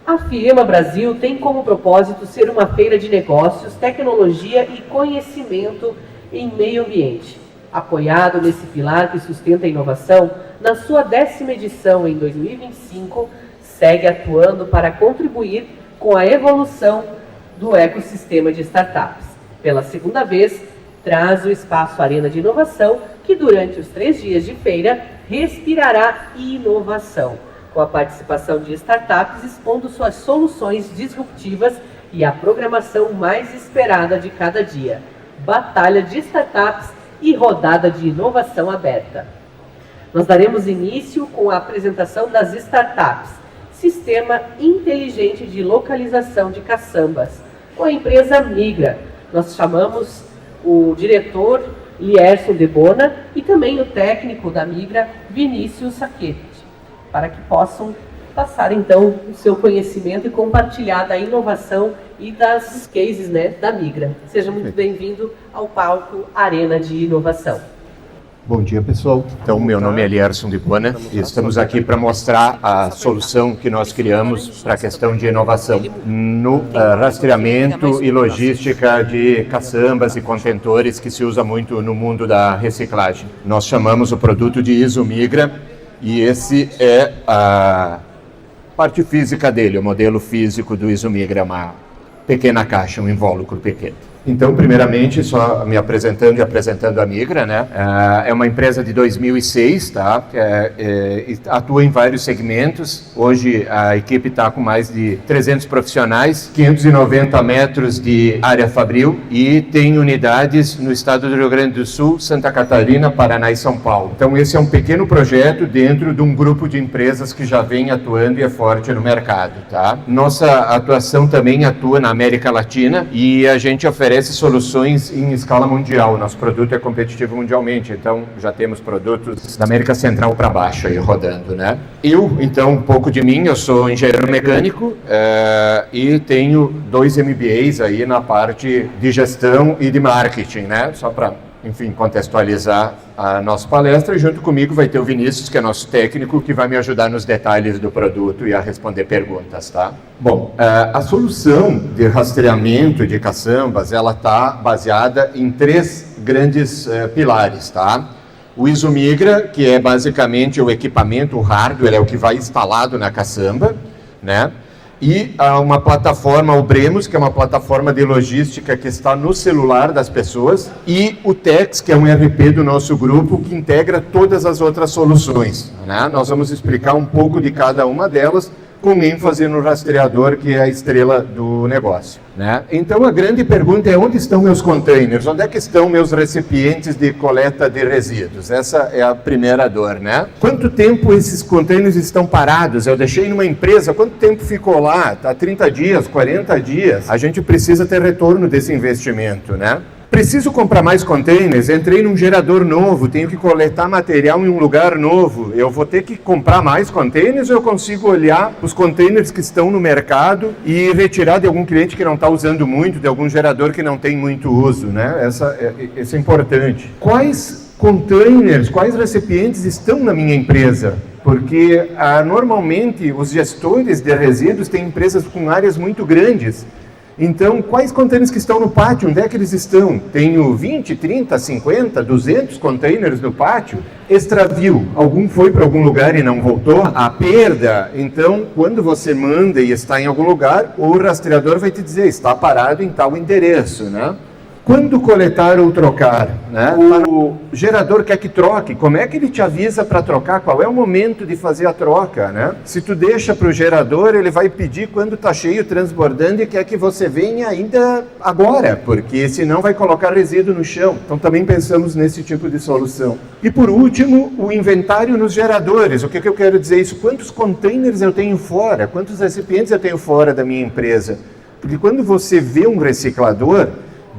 A Firema Brasil tem como propósito ser uma feira de negócios, tecnologia e conhecimento em meio ambiente. Apoiado nesse pilar que sustenta a inovação, na sua 10ª edição em 2025, segue atuando para contribuir com a evolução do ecossistema de startups. Pela segunda vez, traz o Espaço Arena de Inovação, que durante os 3 dias de feira respirará inovação, com a participação de startups expondo suas soluções disruptivas e a programação mais esperada de cada dia: batalha de startups e rodada de inovação aberta. Nós daremos início com a apresentação das startups, Sistema Inteligente de Localização de Caçambas, com a empresa Migra. Nós chamamos o diretor Lierson de Bona e também o técnico da Migra, Vinícius Saquete, para que possam passar então o seu conhecimento e compartilhar da inovação e das cases, da Migra. Seja muito bem-vindo ao palco Arena de Inovação. Bom dia, pessoal. Então, meu nome é Lierson de Bona e estamos aqui para mostrar a solução que nós criamos para a questão de inovação no rastreamento e logística de caçambas e contentores que se usa muito no mundo da reciclagem. Nós chamamos o produto de Isomigra e esse é a parte física dele, o modelo físico do Isomigra, é uma pequena caixa, um invólucro pequeno. Então, primeiramente, só me apresentando e apresentando a Migra, é uma empresa de 2006, tá? Atua em vários segmentos. Hoje a equipe está com mais de 300 profissionais, 590 metros de área fabril e tem unidades no estado do Rio Grande do Sul, Santa Catarina, Paraná e São Paulo. Então, esse é um pequeno projeto dentro de um grupo de empresas que já vem atuando e é forte no mercado, tá? Nossa atuação também atua na América Latina e a gente oferece soluções em escala mundial. Nosso produto é competitivo mundialmente, então já temos produtos da América Central para baixo aí rodando, então, um pouco de mim, eu sou engenheiro mecânico e tenho 2 MBAs aí na parte de gestão e de marketing, só para, contextualizar a nossa palestra. E junto comigo vai ter o Vinícius, que é nosso técnico, que vai me ajudar nos detalhes do produto e a responder perguntas, tá? Bom, a solução de rastreamento de caçambas, ela está baseada em 3 grandes pilares, tá? O Isomigra, que é basicamente o equipamento, o hardware, é o que vai instalado na caçamba, E uma plataforma, o Bremos, que é uma plataforma de logística que está no celular das pessoas, e o TEX, que é um ERP do nosso grupo, que integra todas as outras soluções. Nós vamos explicar um pouco de cada uma delas, com ênfase no rastreador, que é a estrela do negócio. Então, a grande pergunta é: onde estão meus containers? Onde é que estão meus recipientes de coleta de resíduos? Essa é a primeira dor, Quanto tempo esses containers estão parados? Eu deixei numa empresa, quanto tempo ficou lá? Está 30 dias, 40 dias? A gente precisa ter retorno desse investimento, Preciso comprar mais containers, entrei num gerador novo, tenho que coletar material em um lugar novo. Eu vou ter que comprar mais containers ou eu consigo olhar os containers que estão no mercado e retirar de algum cliente que não está usando muito, de algum gerador que não tem muito uso, Isso é importante. Quais containers, quais recipientes estão na minha empresa? Porque normalmente os gestores de resíduos têm empresas com áreas muito grandes. Então, quais containers que estão no pátio? Onde é que eles estão? Tenho 20, 30, 50, 200 containers no pátio? Extravio. Algum foi para algum lugar e não voltou? A perda. Então, quando você manda e está em algum lugar, o rastreador vai te dizer: está parado em tal endereço, Quando coletar ou trocar? O gerador quer que troque, como é que ele te avisa para trocar? Qual é o momento de fazer a troca? Se tu deixa para o gerador, ele vai pedir quando está cheio, transbordando, e quer que você venha ainda agora, porque senão vai colocar resíduo no chão. Então também pensamos nesse tipo de solução. E por último, o inventário nos geradores. O que eu quero dizer isso? Quantos containers eu tenho fora? Quantos recipientes eu tenho fora da minha empresa? Porque quando você vê um reciclador,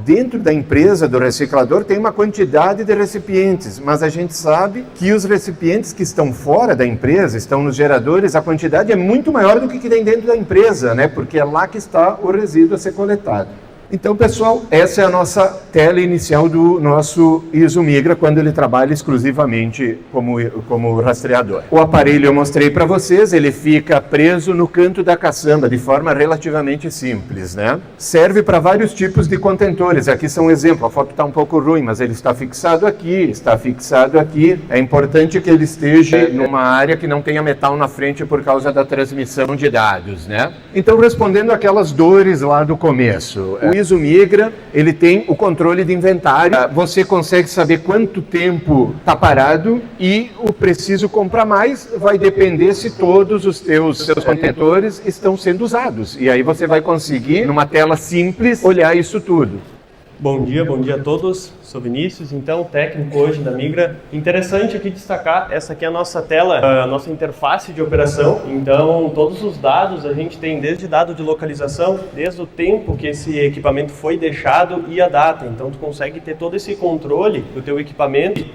dentro da empresa do reciclador tem uma quantidade de recipientes, mas a gente sabe que os recipientes que estão fora da empresa, estão nos geradores, a quantidade é muito maior do que tem dentro da empresa, Porque é lá que está o resíduo a ser coletado. Então, pessoal, essa é a nossa tela inicial do nosso ISO Migra, quando ele trabalha exclusivamente como rastreador. O aparelho eu mostrei para vocês, ele fica preso no canto da caçamba, de forma relativamente simples, né? Serve para vários tipos de contentores. Aqui são um exemplo, a foto está um pouco ruim, mas ele está fixado aqui, está fixado aqui. É importante que ele esteja numa área que não tenha metal na frente por causa da transmissão de dados, né? Então, respondendo aquelas dores lá do começo, o ISO Migra, ele tem o controle de inventário. Você consegue saber quanto tempo está parado e o preciso comprar mais vai depender se todos os seus contentores estão sendo usados. E aí você vai conseguir, numa tela simples, olhar isso tudo. Bom dia a todos. Sou Vinícius, então técnico hoje da Migra. Interessante aqui destacar, essa aqui é a nossa tela, a nossa interface de operação. Então todos os dados a gente tem desde dado de localização, desde o tempo que esse equipamento foi deixado e a data. Então tu consegue ter todo esse controle do teu equipamento,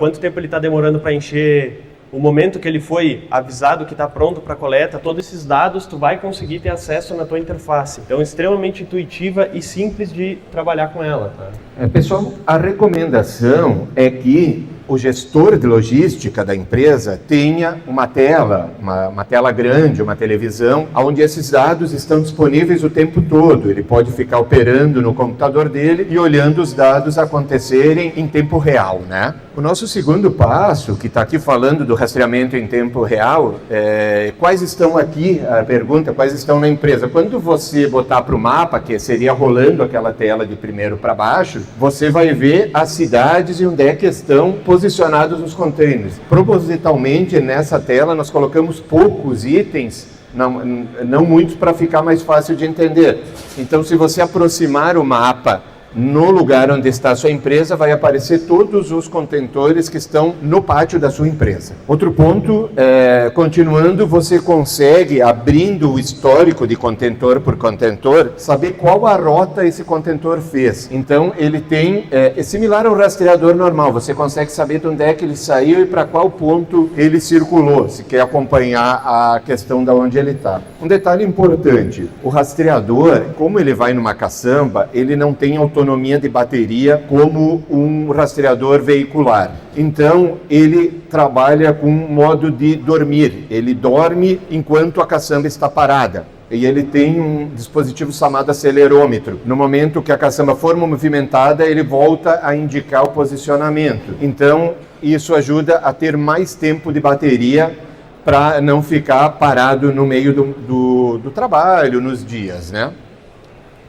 quanto tempo ele está demorando para encher, o momento que ele foi avisado que está pronto para coleta, todos esses dados tu vai conseguir ter acesso na tua interface. Então, extremamente intuitiva e simples de trabalhar com ela. Tá? Pessoal, a recomendação é que o gestor de logística da empresa tenha uma tela grande, uma televisão, onde esses dados estão disponíveis o tempo todo. Ele pode ficar operando no computador dele e olhando os dados acontecerem em tempo real, né? O nosso segundo passo, que está aqui falando do rastreamento em tempo real, quais estão aqui, a pergunta, quais estão na empresa? Quando você botar para o mapa, que seria rolando aquela tela de primeiro para baixo, você vai ver as cidades e onde é que estão posicionados os containers. Propositalmente, nessa tela, nós colocamos poucos itens, não muitos, para ficar mais fácil de entender. Então, se você aproximar o mapa no lugar onde está a sua empresa, vai aparecer todos os contentores que estão no pátio da sua empresa. Outro ponto, continuando, você consegue, abrindo o histórico de contentor por contentor, saber qual a rota esse contentor fez. Então, ele é similar ao rastreador normal, você consegue saber de onde é que ele saiu e para qual ponto ele circulou, se quer acompanhar a questão de onde ele está. Um detalhe importante, o rastreador, como ele vai numa caçamba, ele não tem autonomia de bateria como um rastreador veicular. Então, ele trabalha com um modo de dormir. Ele dorme enquanto a caçamba está parada. E ele tem um dispositivo chamado acelerômetro. No momento que a caçamba for movimentada, ele volta a indicar o posicionamento. Então, isso ajuda a ter mais tempo de bateria para não ficar parado no meio do trabalho, nos dias, né?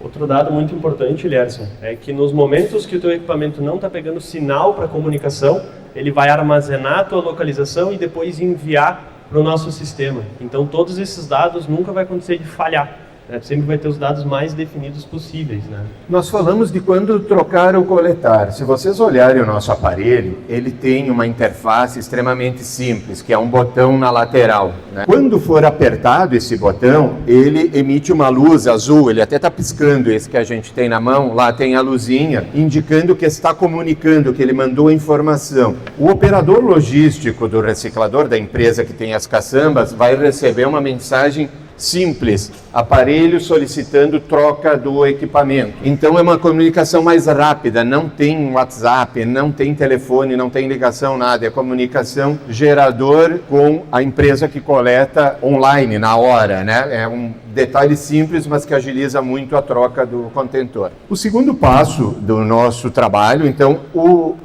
Outro dado muito importante, Lierson, é que nos momentos que o teu equipamento não está pegando sinal para comunicação, ele vai armazenar a tua localização e depois enviar para o nosso sistema. Então todos esses dados nunca vai acontecer de falhar. Sempre vai ter os dados mais definidos possíveis, né? Nós falamos de quando trocar ou coletar. Se vocês olharem o nosso aparelho, ele tem uma interface extremamente simples, que é um botão na lateral, né? Quando for apertado esse botão, ele emite uma luz azul, ele até está piscando, esse que a gente tem na mão, lá tem a luzinha, indicando que está comunicando, que ele mandou a informação. O operador logístico do reciclador da empresa que tem as caçambas vai receber uma mensagem simples, aparelho solicitando troca do equipamento. Então é uma comunicação mais rápida, não tem WhatsApp, não tem telefone, não tem ligação, nada. É comunicação gerador com a empresa que coleta online, na hora, né? É um detalhe simples, mas que agiliza muito a troca do contentor. O segundo passo do nosso trabalho, então, o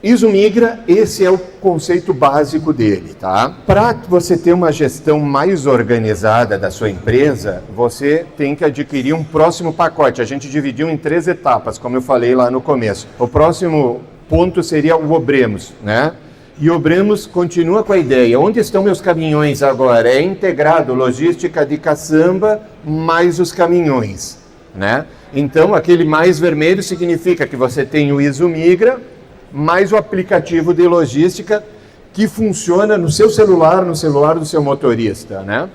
ISO Migra, esse é o conceito básico dele, tá? Para você ter uma gestão mais organizada da sua empresa, você tem que adquirir um próximo pacote. A gente dividiu em 3 etapas, como eu falei lá no começo. O próximo ponto seria o Obremos, né? E o Obremos continua com a ideia, onde estão meus caminhões agora? É integrado, logística de caçamba mais os caminhões, né? Então, aquele mais vermelho significa que você tem o ISO Migra, mais o aplicativo de logística que funciona no seu celular, no celular do seu motorista, né?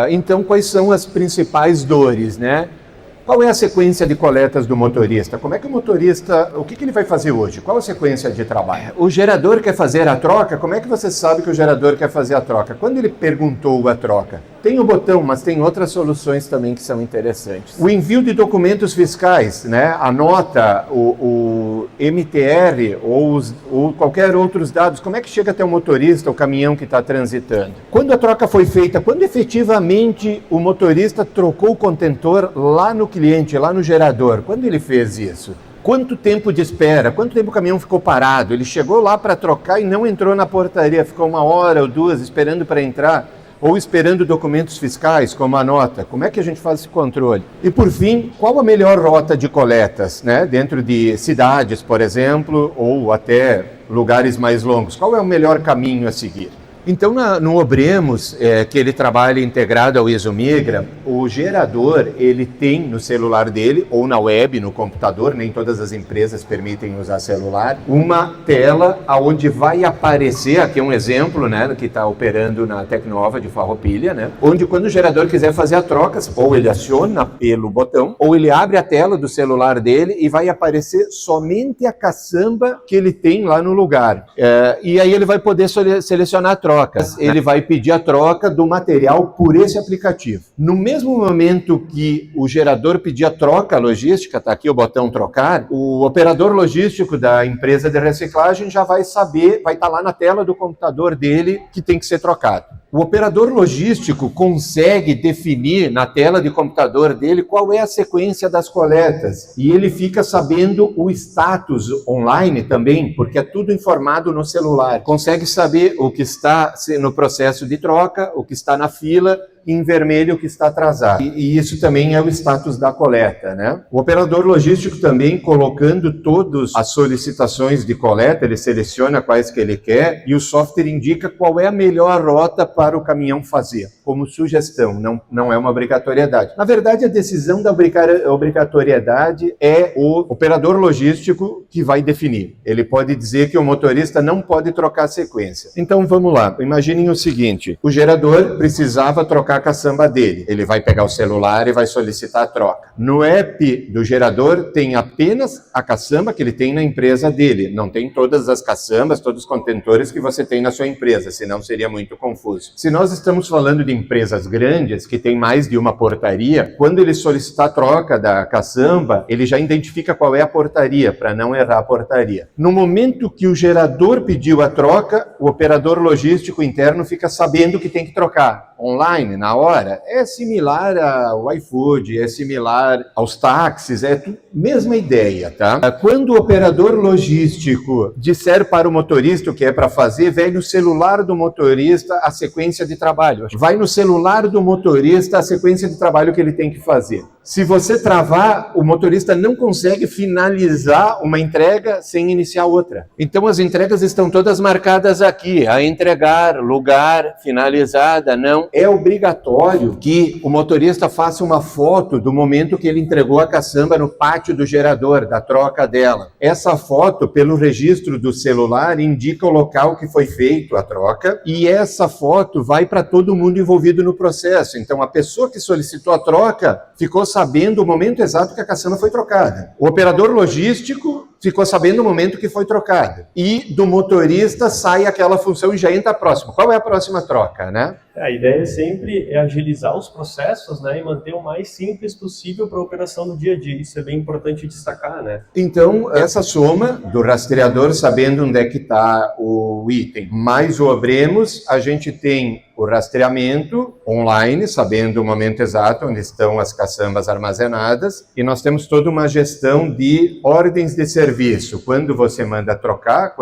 Então, quais são as principais dores, né? Qual é a sequência de coletas do motorista? Como é que o motorista, o que ele vai fazer hoje? Qual a sequência de trabalho? O gerador quer fazer a troca? Como é que você sabe que o gerador quer fazer a troca? Quando ele perguntou a troca? Tem o botão, mas tem outras soluções também que são interessantes. O envio de documentos fiscais, né? A nota, o MTR ou qualquer outros dados, como é que chega até o motorista, o caminhão que está transitando? Quando a troca foi feita, quando efetivamente o motorista trocou o contentor lá no cliente, lá no gerador, quando ele fez isso? Quanto tempo de espera? Quanto tempo o caminhão ficou parado? Ele chegou lá para trocar e não entrou na portaria, ficou 1 hora ou 2 esperando para entrar, ou esperando documentos fiscais, como a nota. Como é que a gente faz esse controle? E por fim, qual a melhor rota de coletas, né? Dentro de cidades, por exemplo, ou até lugares mais longos? Qual é o melhor caminho a seguir? Então, no Obremos, que ele trabalha integrado ao Isomigra, o gerador, ele tem no celular dele, ou na web, no computador, nem todas as empresas permitem usar celular, uma tela onde vai aparecer, aqui é um exemplo, né, que está operando na Tecnova de Farroupilha, né, onde quando o gerador quiser fazer a troca, ou ele aciona pelo botão, ou ele abre a tela do celular dele e vai aparecer somente a caçamba que ele tem lá no lugar. E aí ele vai poder selecionar a troca. Ele vai pedir a troca do material por esse aplicativo. No mesmo momento que o gerador pedir a troca logística, está aqui o botão trocar, o operador logístico da empresa de reciclagem já vai saber, vai estar lá na tela do computador dele que tem que ser trocado. O operador logístico consegue definir na tela de computador dele qual é a sequência das coletas e ele fica sabendo o status online também, porque é tudo informado no celular. Consegue saber o que está no processo de troca, o que está na fila, em vermelho o que está atrasado. E isso também é o status da coleta, né? O operador logístico também, colocando todas as solicitações de coleta, ele seleciona quais que ele quer e o software indica qual é a melhor rota para o caminhão fazer, como sugestão, não é uma obrigatoriedade. Na verdade, a decisão da obrigatoriedade é o operador logístico que vai definir. Ele pode dizer que o motorista não pode trocar a sequência. Então, vamos lá. Imaginem o seguinte, o gerador precisava trocar a caçamba dele. Ele vai pegar o celular e vai solicitar a troca. No app do gerador tem apenas a caçamba que ele tem na empresa dele. Não tem todas as caçambas, todos os contentores que você tem na sua empresa, senão seria muito confuso. Se nós estamos falando de empresas grandes que têm mais de uma portaria, quando ele solicitar a troca da caçamba, ele já identifica qual é a portaria, para não errar a portaria. No momento que o gerador pediu a troca, o operador logístico interno fica sabendo que tem que trocar. Online, na hora, é similar ao iFood, é similar aos táxis, é mesma ideia, tá? Quando o operador logístico disser para o motorista o que é para fazer, vem no celular do motorista a sequência de trabalho. Vai no celular do motorista a sequência de trabalho que ele tem que fazer. Se você travar, o motorista não consegue finalizar uma entrega sem iniciar outra. Então as entregas estão todas marcadas aqui, a entregar, lugar, finalizada, não. É obrigatório que o motorista faça uma foto do momento que ele entregou a caçamba no pátio do gerador, da troca dela. Essa foto, pelo registro do celular, indica o local que foi feito a troca e essa foto vai para todo mundo envolvido no processo. Então a pessoa que solicitou a troca ficou sabendo o momento exato que a caçamba foi trocada. O operador logístico ficou sabendo o momento que foi trocada. E do motorista sai aquela função e já entra a próxima. Qual é a próxima troca, né? A ideia sempre é agilizar os processos, né, e manter o mais simples possível para a operação do dia a dia. Isso é bem importante destacar, né? Então, essa soma do rastreador, sabendo onde é que está o item, mais o Obremos, a gente tem o rastreamento online, sabendo o momento exato onde estão as caçambas armazenadas, e nós temos toda uma gestão de ordens de serviço, quando você manda trocar,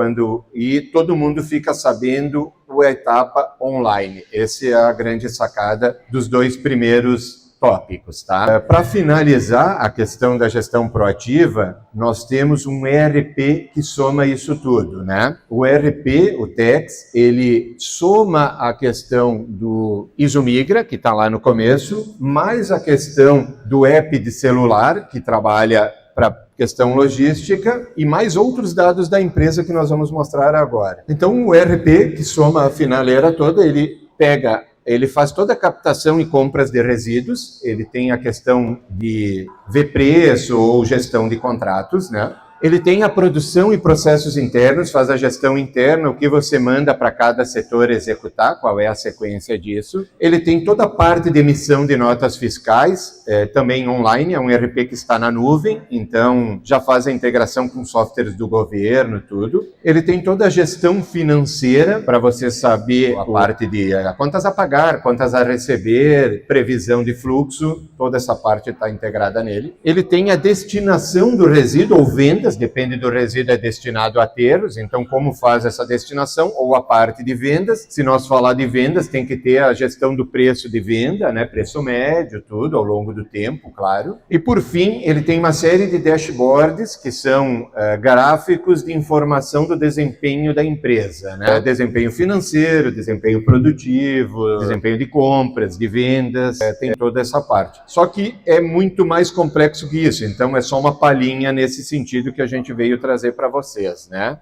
e todo mundo fica sabendo a etapa online. Essa é a grande sacada dos 2 primeiros tópicos, tá? Para finalizar a questão da gestão proativa, nós temos um ERP que soma isso tudo, né? O ERP, o TEX, ele soma a questão do Isomigra, que está lá no começo, mais a questão do app de celular, que trabalha para questão logística e mais outros dados da empresa que nós vamos mostrar agora. Então, o ERP, que soma a finaleira toda, ele faz toda a captação e compras de resíduos, ele tem a questão de ver preço ou gestão de contratos, né? Ele tem a produção e processos internos, faz a gestão interna, o que você manda para cada setor executar, qual é a sequência disso. Ele tem toda a parte de emissão de notas fiscais, também online, é um ERP que está na nuvem, então já faz a integração com softwares do governo, tudo. Ele tem toda a gestão financeira, para você saber a parte de contas a pagar, contas a receber, previsão de fluxo, toda essa parte está integrada nele. Ele tem a destinação do resíduo ou vendas, depende do resíduo, é destinado a aterros, então como faz essa destinação, ou a parte de vendas. Se nós falar de vendas, tem que ter a gestão do preço de venda, né, preço médio, tudo, ao longo do tempo, claro. E por fim, ele tem uma série de dashboards, que são gráficos de informação do desempenho da empresa, né? Desempenho financeiro, desempenho produtivo, desempenho de compras, de vendas, tem toda essa parte. Só que é muito mais complexo que isso, então é só uma palhinha nesse sentido que a gente veio trazer para vocês, né?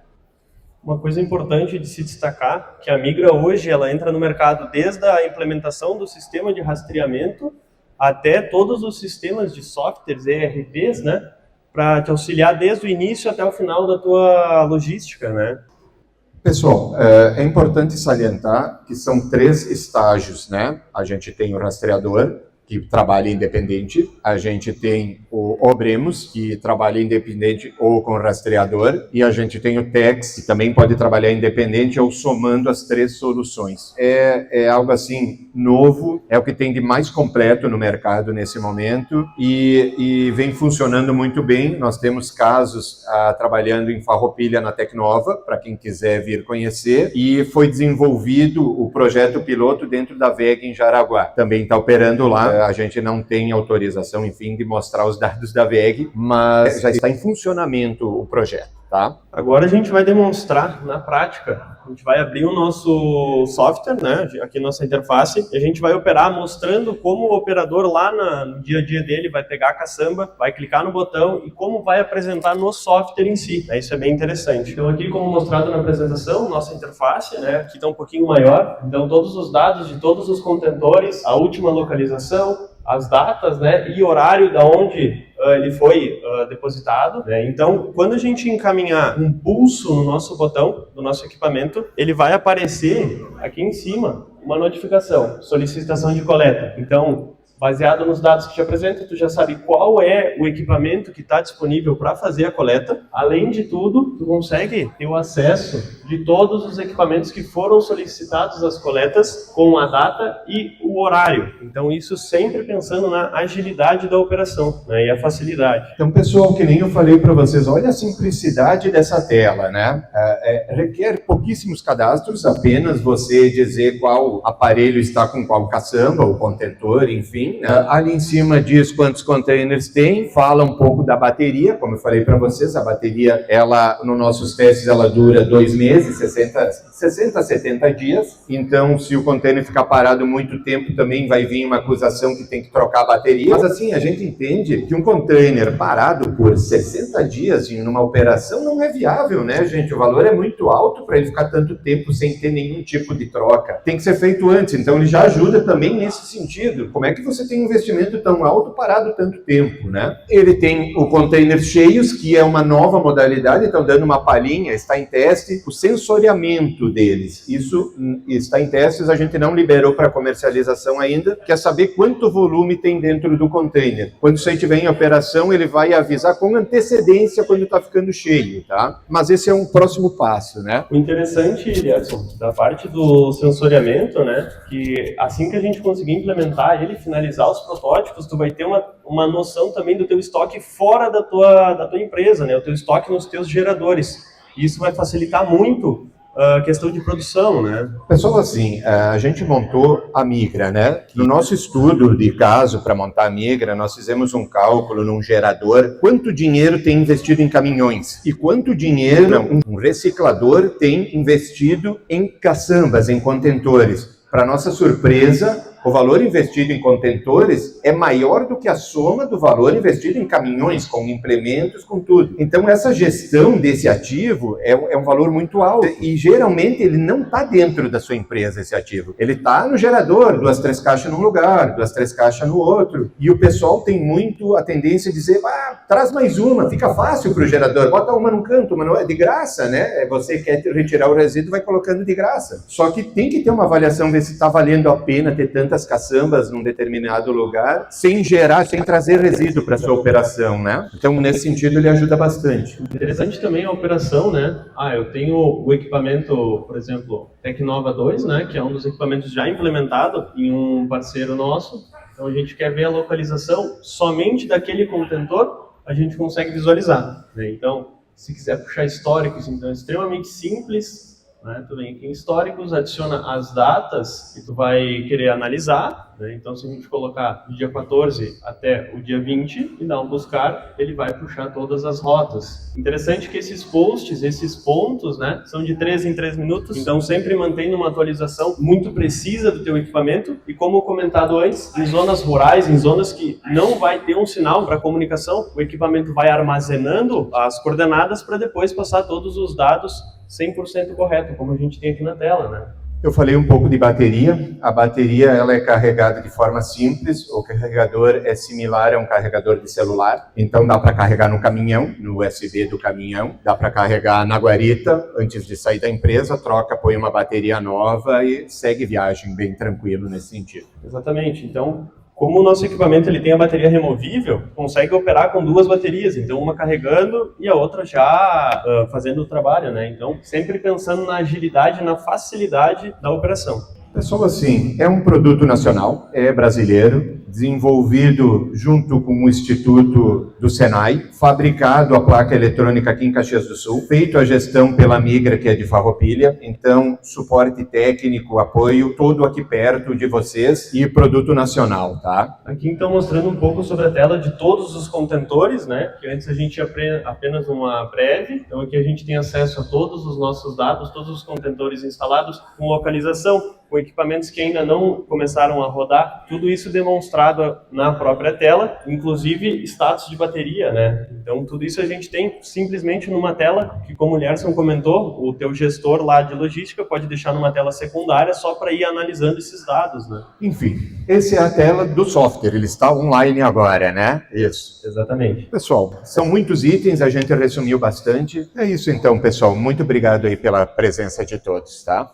Uma coisa importante de se destacar, que a Migra hoje ela entra no mercado desde a implementação do sistema de rastreamento até todos os sistemas de softwares, ERPs, né? Para te auxiliar desde o início até o final da tua logística, né? Pessoal, é importante salientar que são 3 estágios, né? A gente tem o rastreador, que trabalha independente, a gente tem o Obremos, que trabalha independente ou com rastreador, e a gente tem o Tex, que também pode trabalhar independente ou somando as 3 soluções. É algo assim novo, é o que tem de mais completo no mercado nesse momento e vem funcionando muito bem. Nós temos casos trabalhando em Farroupilha na Tecnova, para quem quiser vir conhecer, e foi desenvolvido o projeto piloto dentro da VEG em Jaraguá. Também está operando lá. A gente não tem autorização, enfim, de mostrar os dados da VEG, mas já está em funcionamento o projeto, tá? Agora a gente vai demonstrar na prática. A gente vai abrir o nosso software, né, aqui nossa interface, e a gente vai operar mostrando como o operador lá no dia a dia dele vai pegar a caçamba, vai clicar no botão e como vai apresentar no software em si. Isso é bem interessante. Então aqui, como mostrado na apresentação, nossa interface, né, aqui está um pouquinho maior, então todos os dados de todos os contentores, a última localização, as datas, né, e horário da onde ele foi depositado, né? Então, quando a gente encaminhar um pulso no nosso botão, do nosso equipamento, ele vai aparecer aqui em cima uma notificação, solicitação de coleta. Então, baseado nos dados que te apresenta, tu já sabe qual é o equipamento que está disponível para fazer a coleta. Além de tudo, tu consegue ter o acesso de todos os equipamentos que foram solicitados às coletas com a data e o horário. Então, isso sempre pensando na agilidade da operação, né, e a facilidade. Então, pessoal, que nem eu falei para vocês, olha a simplicidade dessa tela, né? Requer pouquíssimos cadastros, apenas você dizer qual aparelho está com qual caçamba, ou contentor, enfim. Ali em cima diz quantos containers tem, fala um pouco da bateria, como eu falei para vocês, a bateria, ela, nos nossos testes, ela dura 2 meses, 60 a 70 dias, então se o container ficar parado muito tempo, também vai vir uma acusação que tem que trocar a bateria, mas assim, a gente entende que um container parado por 60 dias em uma operação não é viável, né, gente? O valor é muito alto para ele ficar tanto tempo sem ter nenhum tipo de troca. Tem que ser feito antes, então ele já ajuda também nesse sentido. Como é que você tem um investimento tão alto parado tanto tempo, né? Ele tem o container cheios, que é uma nova modalidade, então dando uma palhinha, está em teste, o sensoriamento deles. Isso está em testes, a gente não liberou para comercialização ainda, quer saber quanto volume tem dentro do container. Quando você estiver em operação, ele vai avisar com antecedência quando está ficando cheio, tá? Mas esse é um próximo passo, né? O interessante, Edson, da parte do sensoriamento, né, que assim que a gente conseguir implementar ele, finalizar os protótipos, tu vai ter uma noção também do teu estoque fora da tua empresa, né? O teu estoque nos teus geradores. E isso vai facilitar muito a questão de produção, né? Pessoal, assim, a gente montou a Migra, né? No nosso estudo de caso para montar a Migra, nós fizemos um cálculo num gerador, quanto dinheiro tem investido em caminhões e quanto dinheiro um reciclador tem investido em caçambas, em contentores. Para nossa surpresa, O valor investido em contentores é maior do que a soma do valor investido em caminhões, com implementos, com tudo. Então, essa gestão desse ativo é um valor muito alto e, geralmente, ele não está dentro da sua empresa, esse ativo. Ele está no gerador, 2, 3 caixas num lugar, 2, 3 caixas no outro. E o pessoal tem muito a tendência de dizer, traz mais uma, fica fácil para o gerador, bota uma num canto, mas não é de graça, né? Você quer retirar o resíduo, vai colocando de graça. Só que tem que ter uma avaliação, ver se está valendo a pena ter tantas caçambas num determinado lugar, sem trazer resíduo para sua operação, né? Então, nesse sentido, ele ajuda bastante. Interessante também a operação, né? Eu tenho o equipamento, por exemplo, Tecnova 2, né? Que é um dos equipamentos já implementado em um parceiro nosso. Então, a gente quer ver a localização somente daquele contentor, a gente consegue visualizar, né? Então, se quiser puxar históricos, então é extremamente simples, né? Tu vem aqui em históricos, adiciona as datas que tu vai querer analisar, né? Então, se a gente colocar do dia 14 até o dia 20 e dar um buscar, ele vai puxar todas as rotas. Interessante que esses posts, esses pontos, né, são de 3 em 3 minutos, então sempre mantendo uma atualização muito precisa do teu equipamento e, como comentado antes, em zonas rurais, em zonas que não vai ter um sinal para comunicação, o equipamento vai armazenando as coordenadas para depois passar todos os dados 100% correto, como a gente tem aqui na tela, né? Eu falei um pouco de bateria. A bateria ela é carregada de forma simples. O carregador é similar a um carregador de celular. Então dá para carregar no caminhão, no USB do caminhão. Dá para carregar na guarita antes de sair da empresa. Troca, põe uma bateria nova e segue viagem bem tranquilo nesse sentido. Exatamente. Então, como o nosso equipamento ele tem a bateria removível, consegue operar com 2 baterias, então uma carregando e a outra já fazendo o trabalho, né? Então, sempre pensando na agilidade, na facilidade da operação. Pessoal, assim, é um produto nacional, é brasileiro, desenvolvido junto com o Instituto do Senai, fabricado a placa eletrônica aqui em Caxias do Sul, feito a gestão pela Migra, que é de Farroupilha, então suporte técnico, apoio, todo aqui perto de vocês e produto nacional, tá? Aqui então mostrando um pouco sobre a tela de todos os contentores, né? Que antes a gente tinha apenas uma prévia, então aqui a gente tem acesso a todos os nossos dados, todos os contentores instalados com localização, com equipamentos que ainda não começaram a rodar, tudo isso demonstrado na própria tela, inclusive status de bateria, né? Então tudo isso a gente tem simplesmente numa tela que, como o Lierson comentou, o teu gestor lá de logística pode deixar numa tela secundária só para ir analisando esses dados, né? Enfim, essa é a tela do software, ele está online agora, né? Isso. Exatamente. Pessoal, são muitos itens, a gente resumiu bastante. É isso então, pessoal. Muito obrigado aí pela presença de todos, tá?